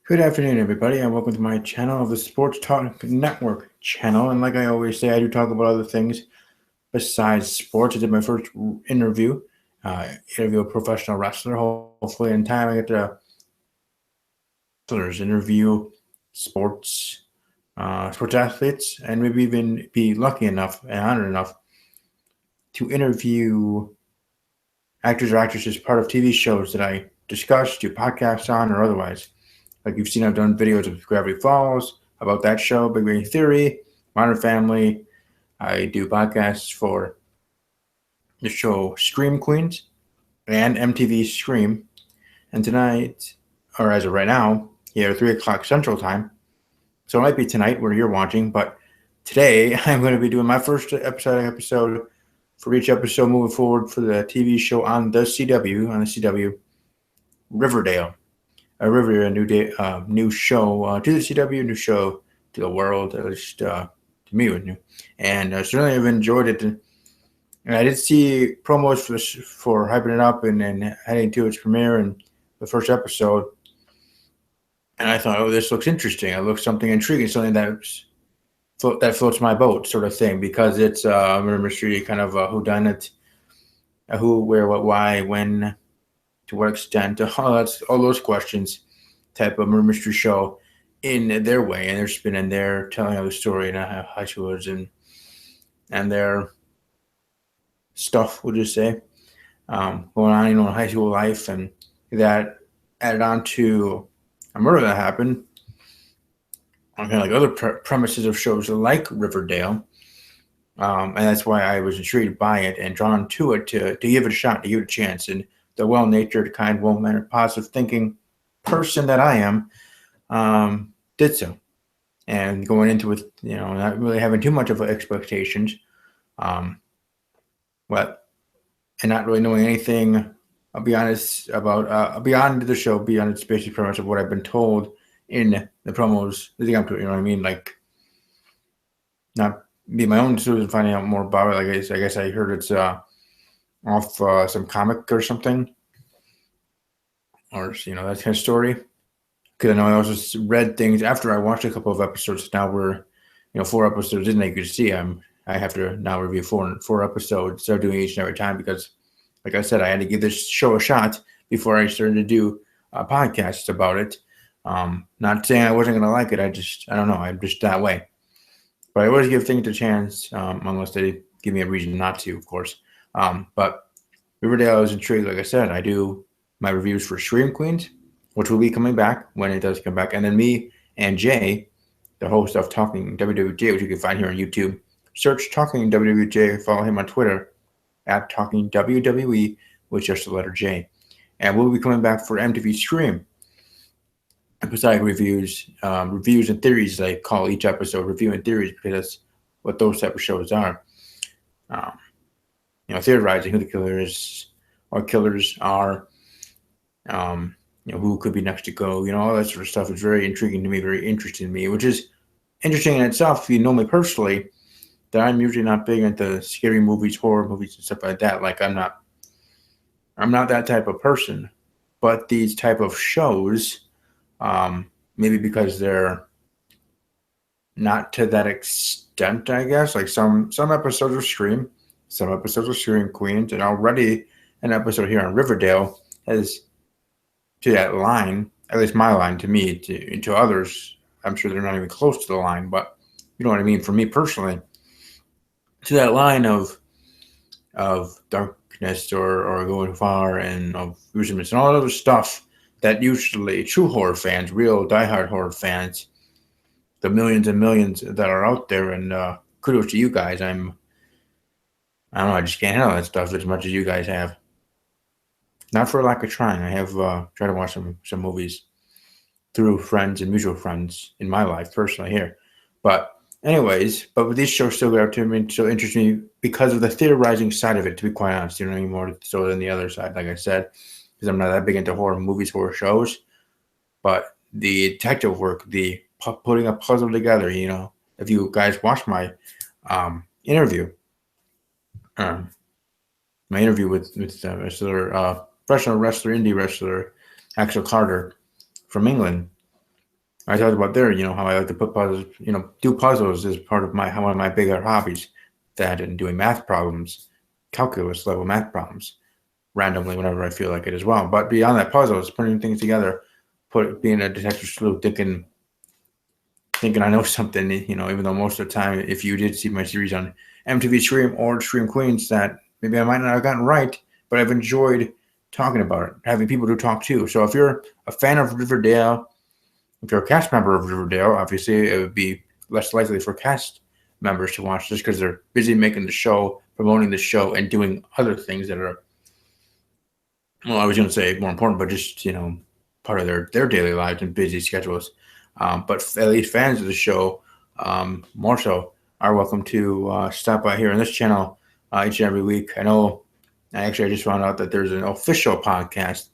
Good afternoon, everybody, and welcome to my channel of the Sports Talk Network channel. And like I always say, I do talk about other things besides sports. I did my first interview, interview a professional wrestler. Hopefully, in time, I get to interview sports, sports athletes, and maybe even be lucky enough and honored enough to interview actors or actresses part of TV shows that I discuss, do podcasts on, or otherwise. Like you've seen, I've done videos of Gravity Falls, about that show, Big Bang Theory, Modern Family. I do podcasts for the show Scream Queens and MTV Scream. And tonight, or as of right now, here 3 o'clock Central Time. So it might be tonight where you're watching, but today I'm going to be doing my first episode for each episode moving forward for the TV show on the CW, Riverdale. Riverdale, a new show to the CW, new show to the world, at least to me it was new. And certainly I've enjoyed it. And I did see promos for hyping it up and heading to its premiere and the first episode. And I thought, oh, this looks interesting. It looks something intriguing, something that floats my boat, sort of thing, because it's a murder mystery, kind of a whodunit, a who, where, what, why, when, to what extent, all those questions type of murder mystery show in their way, and they're spinning there, telling how the story and how high schoolers and their stuff, we'll just say, going on, in high school life, and that added on to a murder that happened. Kind of like other premises of shows like Riverdale, and that's why I was intrigued by it and drawn to it to give it a shot, to give it a chance. And the well-natured, kind, well-mannered, positive thinking person that I am did so. And going into it, not really having too much of expectations, but and not really knowing anything, I'll be honest, about beyond the show, beyond its basic premise of what I've been told in the promos. The thing I'm doing, you know what I mean? Like, not be my own decision, finding out more about it. I guess I heard it's off some comic or something, or that kind of story. Because I know I also read things after I watched a couple of episodes. Now we're 4 episodes in. You can see I have to now review four episodes. Start doing each and every time because, like I said, I had to give this show a shot before I started to do podcasts about it. Not saying I wasn't going to like it. I don't know. I'm just that way. But I always give things a chance, unless they give me a reason not to, of course. But Riverdale, I was intrigued. Like I said, I do my reviews for Scream Queens, which will be coming back when it does come back. And then me and Jay, the host of Talking WWJ, which you can find here on YouTube. Search Talking WWJ. Follow him on Twitter at Talking WWE with just the letter J. And we'll be coming back for MTV Scream. Episodic reviews, reviews and theories, I call each episode review and theories because that's what those type of shows are. Theorizing who the killer is or killers are, who could be next to go, all that sort of stuff is very intriguing to me, very interesting to me, which is interesting in itself. If you know me personally, that I'm usually not big into scary movies, horror movies, and stuff like that. Like I'm not that type of person. But these type of shows, maybe because they're not to that extent, I guess. Like some episodes of Scream, some episodes of Scream Queens, and already an episode here on Riverdale has to that line, at least my line to me, to others. I'm sure they're not even close to the line, but you know what I mean. For me personally, to that line of darkness or going far and of gruesomeness and all that other stuff that usually true horror fans, real diehard horror fans, the millions and millions that are out there, and kudos to you guys. I don't know, I just can't handle that stuff as much as you guys have. Not for lack of trying. I have tried to watch some movies through friends and mutual friends in my life personally here. But anyways, with these shows still got to me, still interest me because of the theorizing side of it, to be quite honest, more so than the other side, like I said, because I'm not that big into horror movies, horror shows. But the detective work, the putting a puzzle together, if you guys watch my interview, with wrestler, professional wrestler, indie wrestler, Axel Carter from England, I talked about there, how I like to put puzzles, do puzzles as part of one of my bigger hobbies. That and doing math problems, calculus level math problems, randomly whenever I feel like it as well. But beyond that, puzzles, putting things together, being a detective sleuth, thinking I know something, even though most of the time, if you did see my series on MTV Stream or Stream Queens, that maybe I might not have gotten right, but I've enjoyed talking about it, having people to talk to. So if you're a fan of Riverdale, if you're a cast member of Riverdale, obviously it would be less likely for cast members to watch just because they're busy making the show, promoting the show, and doing other things that are, well, I was going to say more important, but just, part of their daily lives and busy schedules. But at least fans of the show, more so, are welcome to stop by here on this channel each and every week. I know, I just found out that there's an official podcast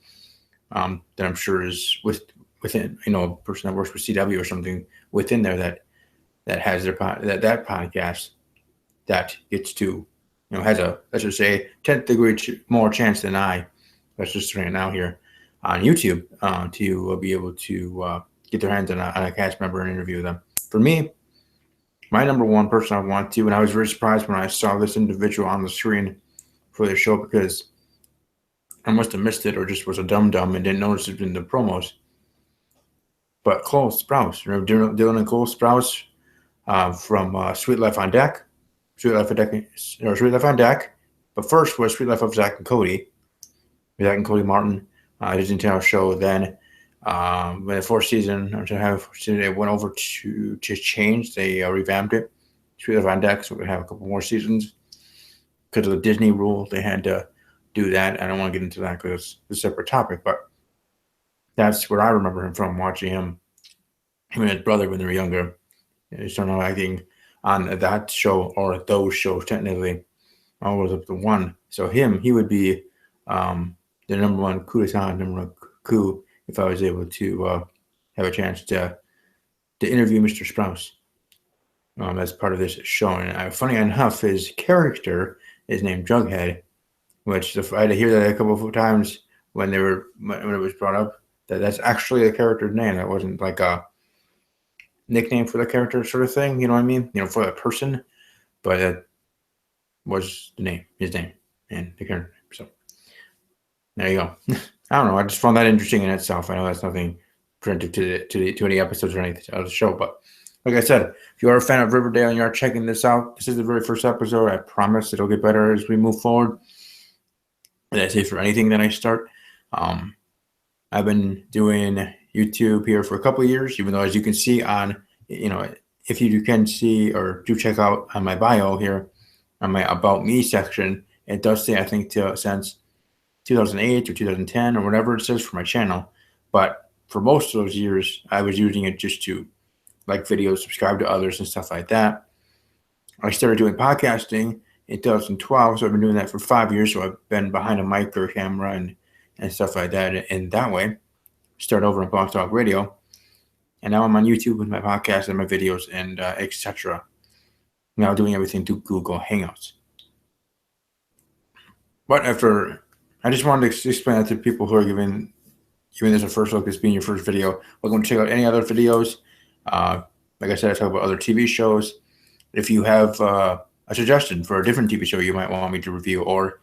that I'm sure is within, a person that works with CW or something within there that has that podcast that gets to, has a, let's just say, 10th degree more chance than I, let's just turn it now here on YouTube to be able to get their hands on a cast member and interview them. For me, my number one person I want to, and I was very surprised when I saw this individual on the screen for the show because I must have missed it or just was a dum-dum and didn't notice it in the promos. But Cole Sprouse, Dylan and Cole Sprouse from Sweet Life on Deck. Sweet Life on Deck. But first was Sweet Life of Zach and Cody. Zach and Cody Martin, Disney Channel show. Then when the fourth season, it went over to change. They revamped it. Sweet Life on Deck, so we have a couple more seasons. Because of the Disney rule, they had to do that. I don't want to get into that because it's a separate topic, but that's where I remember him from, watching him and his brother when they were younger. I just don't know, acting on that show or those shows technically. I was up to one. So he would be the number one coup if I was able to have a chance to interview Mr. Sprouse as part of this show. And funny enough, his character is named Jughead, which I had to hear that a couple of times when it was brought up that's actually the character's name. That wasn't like a nickname for the character sort of thing. You know what I mean? For the person, but it was his name, and the character. So there you go. I don't know. I just found that interesting in itself. I know that's nothing presented to any episodes or anything of the show, but like I said, if you are a fan of Riverdale and you are checking this out, this is the very first episode. I promise it'll get better as we move forward. And I say for anything that I start. I've been doing YouTube here for a couple of years, even though, as you can see on, if you can see or do check out on my bio here, on my About Me section, it does say, I think, since 2008 or 2010 or whatever it says for my channel. But for most of those years, I was using it just to like videos, subscribe to others and stuff like that. I started doing podcasting in 2012, so I've been doing that for 5 years. So I've been behind a mic or camera and stuff like that. And that way, start over on Blog Talk Radio. And now I'm on YouTube with my podcast and my videos and etc. Now doing everything through Google Hangouts. But I just wanted to explain that to people who are giving this a first look as being your first video. Welcome to check out any other videos. Like I said, I talk about other TV shows. If you have a suggestion for a different TV show you might want me to review, or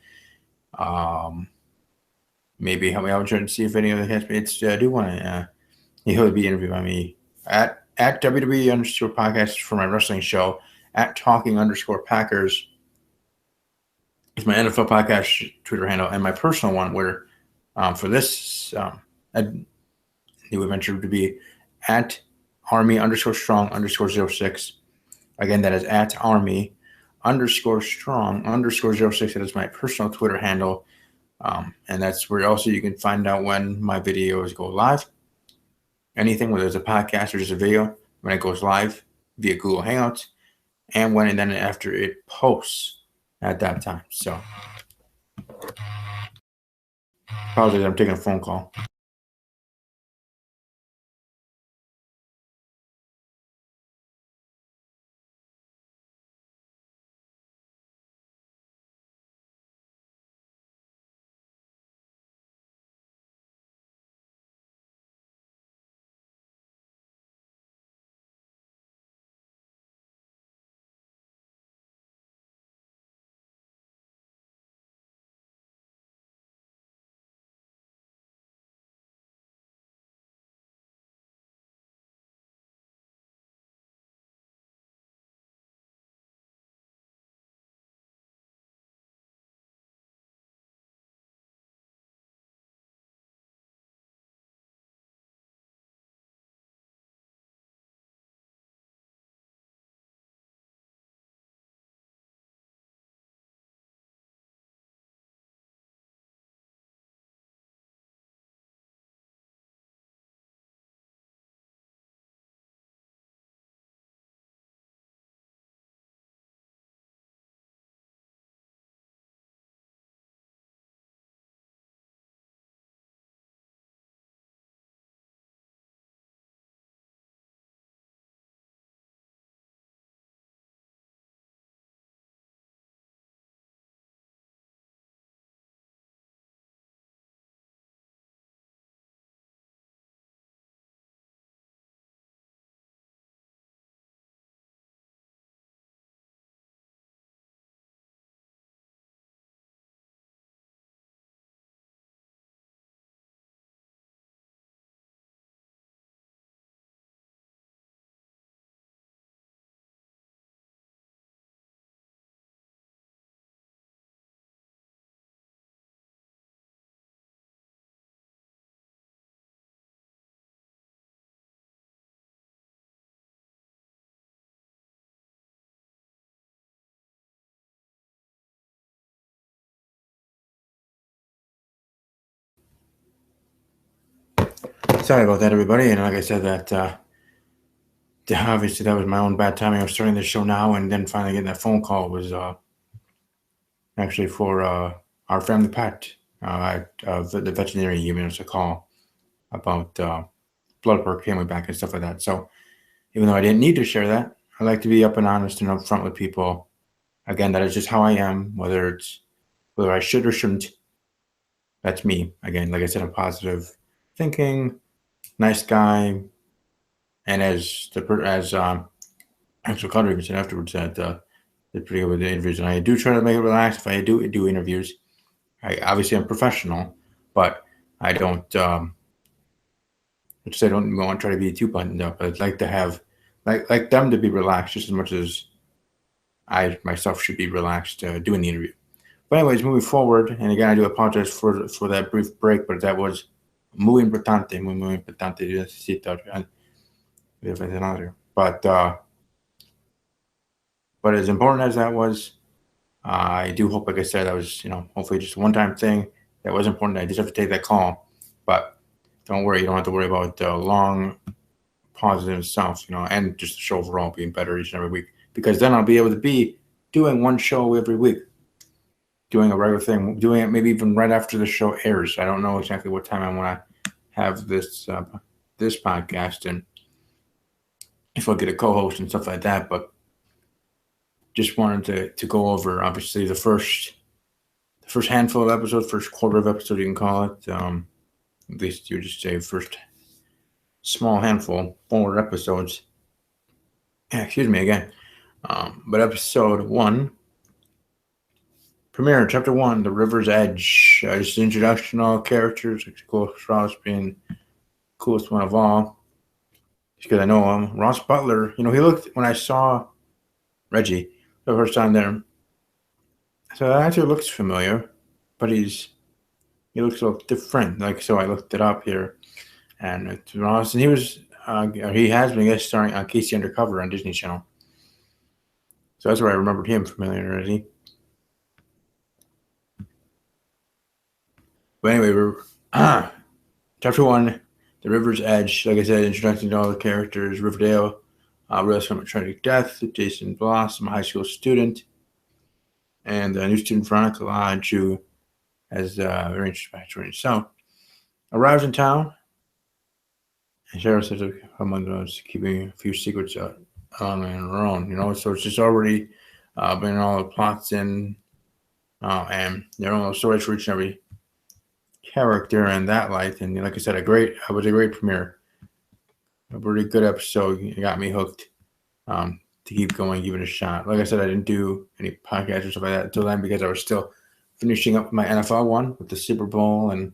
maybe help me out and see if any of the castmates do want to. He'll be interviewed by me at WWE_podcast for my wrestling show, at Talking_Packers is my NFL podcast Twitter handle, and my personal one where for this new adventure to be at Army_Strong_06. Again, that is at Army_Strong_06. That is my personal Twitter handle. And that's where also you can find out when my videos go live. Anything, whether it's a podcast or just a video, when it goes live via Google Hangouts, and when and then after it posts at that time. So, apologize, I'm taking a phone call. sorry about that, everybody. And like I said, that obviously that was my own bad timing. I was starting this show now, and then finally getting that phone call was actually for our family pet. The veterinarian giving us a call about blood work, family back, and stuff like that. So even though I didn't need to share that, I like to be up and honest and upfront with people. Again, that is just how I am. Whether I should or shouldn't, that's me. Again, like I said, I'm positive thinking, nice guy, and as actual Cutter even said afterwards that they're pretty good with the interviews, and I do try to make it relaxed. If I do interviews, I'm professional, but I don't. I don't want to try to be too buttoned up. I'd like to have like them to be relaxed just as much as I myself should be relaxed doing the interview. But anyways, moving forward, and again, I do apologize for that brief break, but that was muy importante. Necesito. But as important as that was, I do hope, like I said, that was hopefully just a one-time thing. That was important. I just have to take that call, but don't worry, you don't have to worry about long pauses in itself, and just the show overall being better each and every week. Because then I'll be able to be doing one show every week, doing a regular thing, doing it maybe even right after the show airs. I don't know exactly what time I want to have this podcast, and if I'll get a co-host and stuff like that. But just wanted to go over obviously the first handful of episodes, first quarter of episode, you can call it. At least you would just say first small handful, 4 episodes. Excuse me again. But episode 1, premiere, chapter 1, The River's Edge. Just introduction, all characters, Ross being the coolest one of all. Just because I know him. Ross Butler, he looked, when I saw Reggie the first time there, so that actually looks familiar, but he looks a little different. So I looked it up here, and it's Ross, and he has been guest starring on Casey Undercover on Disney Channel. So that's where I remembered him familiarity. But anyway, we're chapter 1, The River's Edge. Like I said, introducing to all the characters. Riverdale, real from a tragic death. Jason Blossom, a high school student, and a new student, Veronica Lodge, who has arranged by Jordan. So arrives in town, and Cheryl says among those keeping a few secrets on her own. So it's just already bringing all the plots in, and their own stories for each and every character in that light. And like I said, it was a great premiere, a pretty good episode. It got me hooked to keep going, give it a shot. Like I said, I didn't do any podcasts or stuff like that until then because I was still finishing up my NFL one with the Super Bowl and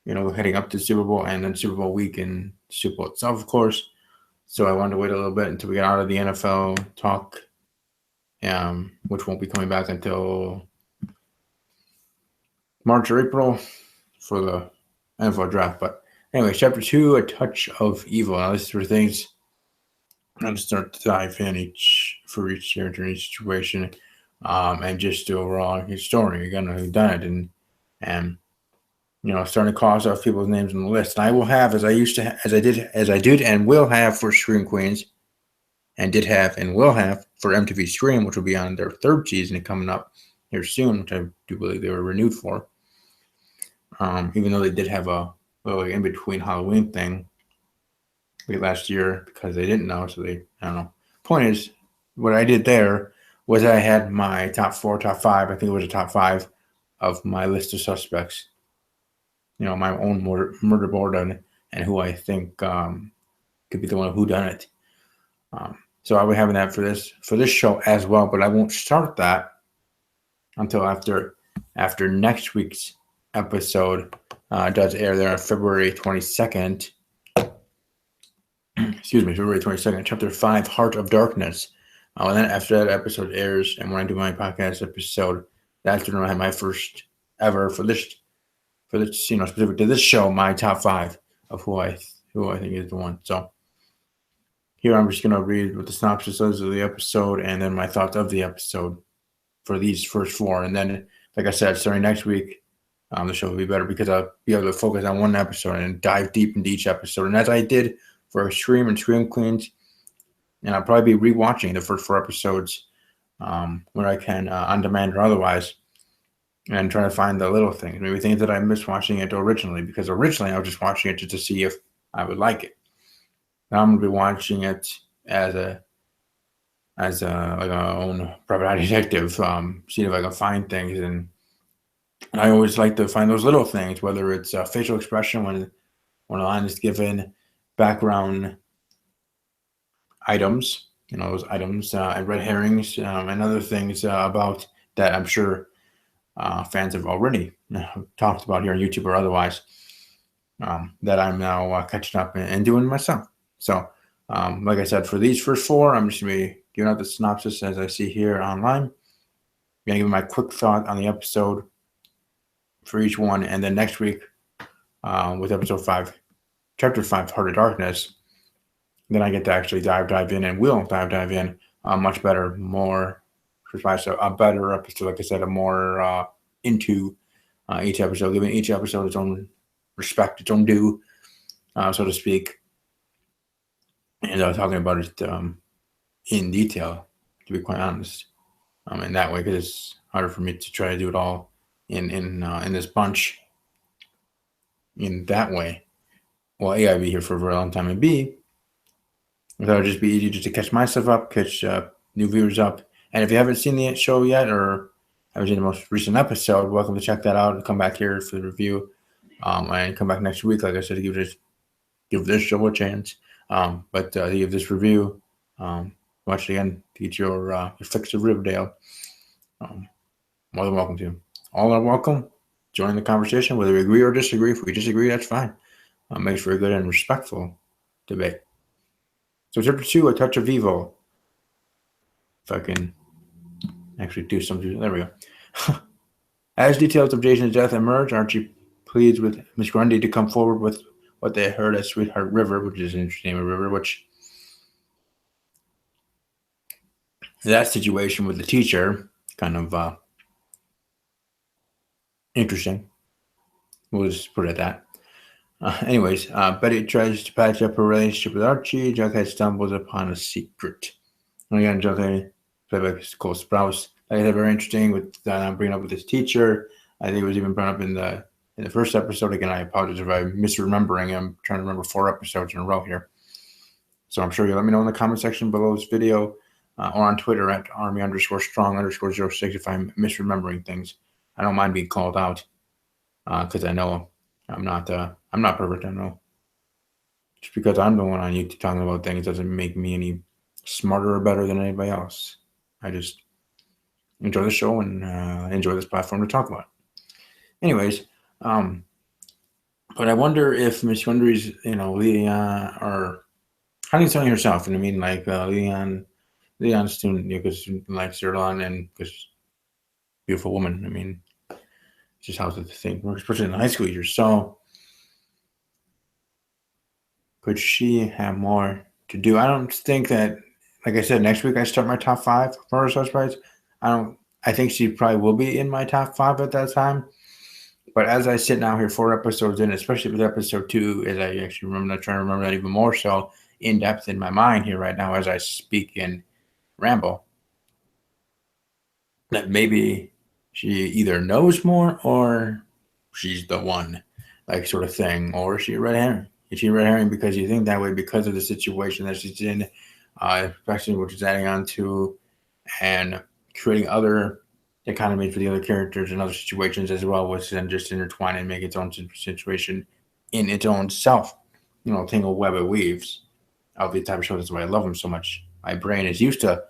heading up to the Super Bowl and then Super Bowl week and Super Bowl itself, of course. So I wanted to wait a little bit until we got out of the NFL talk, which won't be coming back until March or April for the NFL draft. But anyway, chapter 2, A Touch of Evil. Now this is where things I'm going to start to dive in each character, each situation, and just do overall his story. Again, who done it, and starting to cross off people's names on the list. And I will have, as I did, and will have for Scream Queens, and did have and will have for MTV Scream, which will be on their 3rd season coming up here soon, which I do believe they were renewed for. Even though they did have a little in between Halloween thing late last year because they didn't know, so I don't know. Point is, what I did there was I had my top 4, top 5. I think it was a top 5 of my list of suspects. My own murder board and who I think could be the one who done it. So I'll be having that for this show as well, but I won't start that until after next week's episode does air there on February 22nd. Excuse me, February 22nd, Chapter 5, Heart of Darkness. And then after that episode airs, and when I do my podcast episode, that's when I have my first ever for this specific to this show, my top 5 of who I think is the one. So here I'm just gonna read what the synopsis is of the episode, and then my thoughts of the episode for these first 4, and then, like I said, starting next week, the show will be better because I'll be able to focus on one episode and dive deep into each episode. And as I did for Extreme and Scream Queens, and I'll probably be rewatching the first 4 episodes where I can, on demand or otherwise, and trying to find the little things, maybe things that I missed watching it originally, because originally I was just watching it just to see if I would like it. Now I'm gonna be watching it as a like a own private eye detective, seeing if I can find things, and I always like to find those little things, whether it's facial expression when a line is given, background items, those items, and red herrings, and other things about that I'm sure fans have already talked about here on YouTube or otherwise, that I'm now catching up and doing myself. So, like I said, for these first 4, I'm just going to be giving out the synopsis as I see here online. I'm going to give my quick thought on the episode for each one, and then next week with episode 5, chapter 5, Heart of Darkness, then I get to actually dive in, and will dive in much better, more precise, a better episode, like I said, a more into each episode, giving each episode its own respect, its own due, so to speak, and talking about it in detail, to be quite honest, in that way, because it's harder for me to try to do it all in this bunch in that way. Well, A, I'd be here for a very long time, and B, that would just be easy just to catch myself up, catch new viewers up. And if you haven't seen the show yet, or haven't seen the most recent episode, welcome to check that out and come back here for the review, and come back next week, like I said, to give this show a chance. But to give this review, watch it again to get your fix of Riverdale. More than welcome to. All are welcome. Join the conversation, whether we agree or disagree. If we disagree, that's fine. Makes for a good and respectful debate. So chapter 2, A Touch of Evil. If I can actually do something. There we go. As details of Jason's death emerge, Archie pleads with Miss Grundy to come forward with what they heard at Sweetheart River, which is an interesting name of river, which that situation with the teacher, kind of interesting. We'll just put it at that. Anyways, Betty tries to patch up her relationship with Archie. Jughead stumbles upon a secret. And again, Jughead, played by Cole Sprouse, like I said, very interesting with bringing up with his teacher. I think it was even brought up in the first episode. Again, I apologize if I'm misremembering. I'm trying to remember 4 episodes in a row here. So I'm sure you'll let me know in the comment section below this video, or on Twitter at army_strong_06 if I'm misremembering things. I don't mind being called out, because I know I'm not perfect. I know. Just because I'm the one on YouTube talking about things doesn't make me any smarter or better than anybody else. I just enjoy the show and enjoy this platform to talk about it. Anyways, but I wonder if Miss Grundy's, Leon, or how do you tell herself? And I mean, like Leon's student, because like Zerlon, and because beautiful woman. I mean, it's just how the thing works, especially in the high school years. So could she have more to do? I don't think that, like I said, next week I start my top 5 murder suspects. I think she probably will be in my top 5 at that time. But as I sit now here 4 episodes in, especially with episode 2, as I actually trying to remember that even more so in depth in my mind here right now as I speak and ramble, that maybe she either knows more or she's the one, like, sort of thing, or is she a red herring? Is she a red herring because you think that way because of the situation that she's in, especially which is adding on to and creating other economies for the other characters and other situations as well, which then just intertwine and make its own situation in its own self. Tangled web it weaves of the type of show. That's why I love them so much. My brain is used to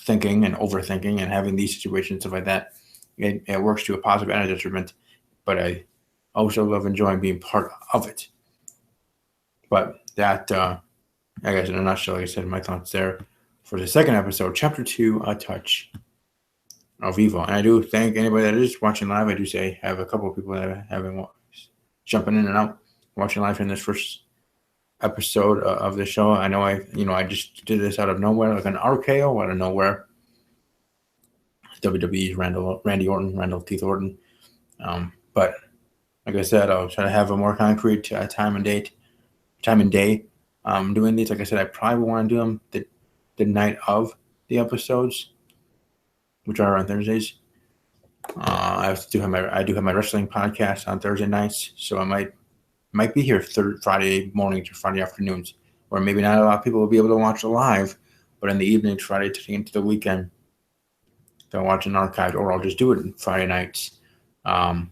thinking and overthinking and having these situations, stuff like that. It works to a positive and a detriment, but I also love enjoying being part of it. But that, I guess in a nutshell, like I said, my thoughts there for the second episode, chapter 2, A Touch of Evil. And I do thank anybody that is watching live. I do say I have a couple of people that have been jumping in and out, watching live in this first episode of the show. I know I just did this out of nowhere, like an RKO out of nowhere. WWE Randy Orton, Randall Keith Orton. But Like I said, I'll try to have a more concrete time and day. Doing these, like I said, I probably want to do them the night of the episodes, which are on Thursdays. I do have my wrestling podcast on Thursday nights, so I might be here Friday mornings or Friday afternoons, or maybe not a lot of people will be able to watch it live, but in the evenings, Friday to into the weekend, they'll watch an archive, or I'll just do it Friday nights, um,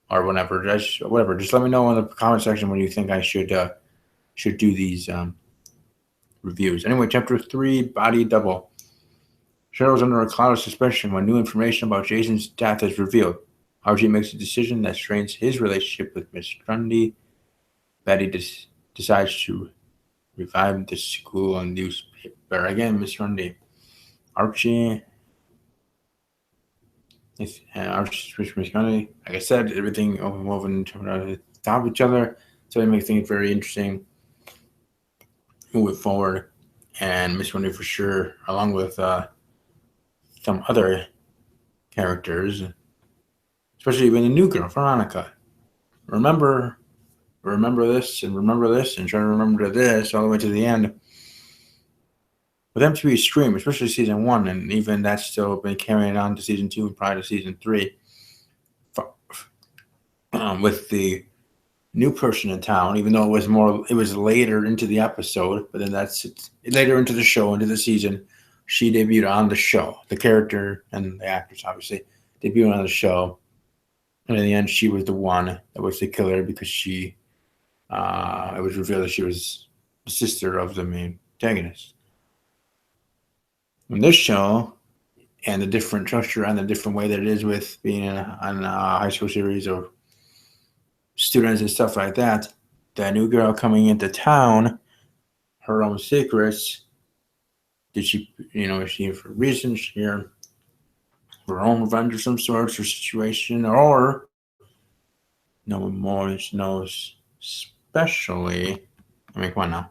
or whenever. Whatever. Just let me know in the comment section when you think I should do these reviews. Anyway, chapter 3, Body Double. Cheryl's under a cloud of suspicion when new information about Jason's death is revealed. RJ makes a decision that strains his relationship with Miss Grundy. Betty decides to revive the school and newspaper. Again, Miss Grundy. Archie. Archie, Miss Grundy. Like I said, everything woven on top of each other. So it makes things very interesting moving forward. And Miss Grundy for sure, along with some other characters, especially even the new girl, Veronica. Remember, remember this, and try to remember this all the way to the end. With MTV Stream, especially season 1, and even that's still been carrying on to season 2 and prior to season 3, with the new person in town, even though it was later into the episode, but then that's later into the show, into the season, she debuted on the show. The character and the actress, obviously, debuted on the show. And in the end, she was the one that was the killer because it was revealed that she was the sister of the main protagonist. In this show, and the different structure and the different way that it is with being on a high school series or students and stuff like that, that new girl coming into town, her own secrets, is she here for reasons, here for her own revenge of some sort or situation, or no one more knows, especially, I mean, come on now.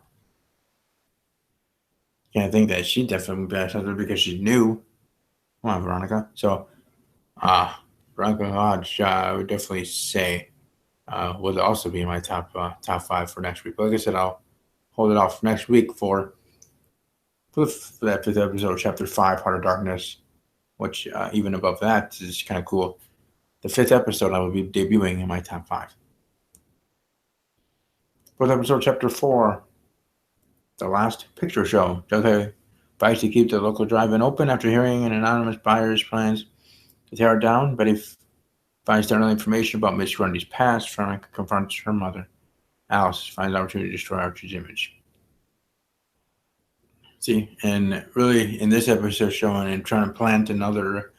Can't think that she definitely would be something because she's new. Come on, Veronica. So, Veronica Hodge, I would definitely say would also be in my top 5 for next week. But like I said, I'll hold it off next week for that 5th episode, Chapter 5, Heart of Darkness, which even above that is kind of cool. The 5th episode I will be debuting in my top 5. 4th episode, Chapter 4, The Last Picture Show. Jughead fights to keep the local drive-in open after hearing an anonymous buyer's plans to tear it down, but if finds out information about Miss Grundy's past, Veronica confronts her mother. Alice finds an opportunity to destroy Archie's image. See, and really in this episode showing and trying to plant another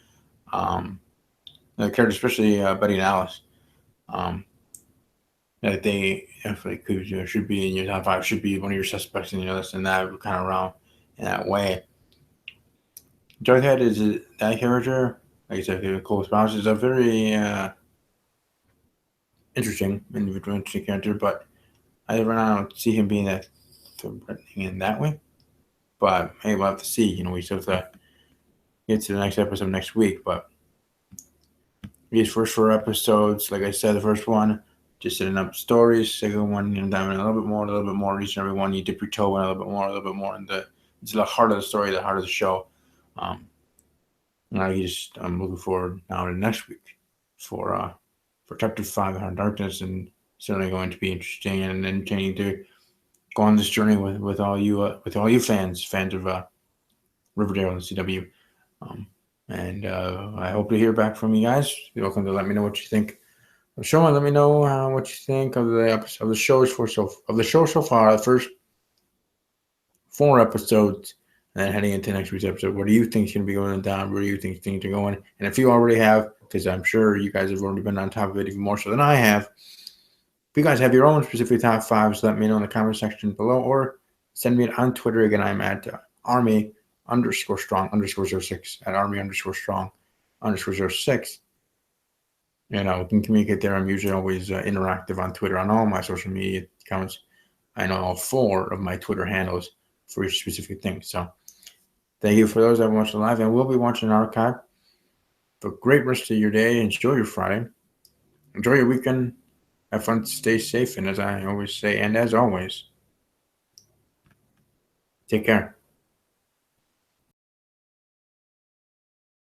character, especially Betty and Alice, that they definitely should be in your top 5, should be one of your suspects in your list, and that kind of around in that way. Jughead is that character, like I said, Cole Spouse is a very interesting character, but I don't see him being that threatening in that way. But hey, we'll have to see. We still have to get to the next episode next week. But these first 4 episodes, like I said, the first one, just setting up stories. Second one, diving a little bit more. Each and every one, you dip your toe in a little bit more into the heart of the story, the heart of the show. I'm looking forward now to next week for Chapter 5, Heart of Darkness, and certainly going to be interesting and entertaining to go on this journey with all you fans of Riverdale and CW. And I hope to hear back from you guys. You're welcome to let me know what you think of the show, and let me know what you think of the show so far. The first 4 episodes, and then heading into next week's episode. What do you think is going to be going down? Where do you think things are going? And if you already have, because I'm sure you guys have already been on top of it even more so than I have, if you guys have your own specific top 5s, let me know in the comment section below, or send me it on Twitter. Again, I'm at Army_strong_06 at Army_strong_06. We can communicate there. I'm usually always interactive on Twitter on all my social media accounts. I know all 4 of my Twitter handles for each specific thing. So thank you for those that watched the live and will be watching archive. Have a great rest of your day. Enjoy your Friday. Enjoy your weekend. have fun, stay safe, and as I always say, and as always, take care.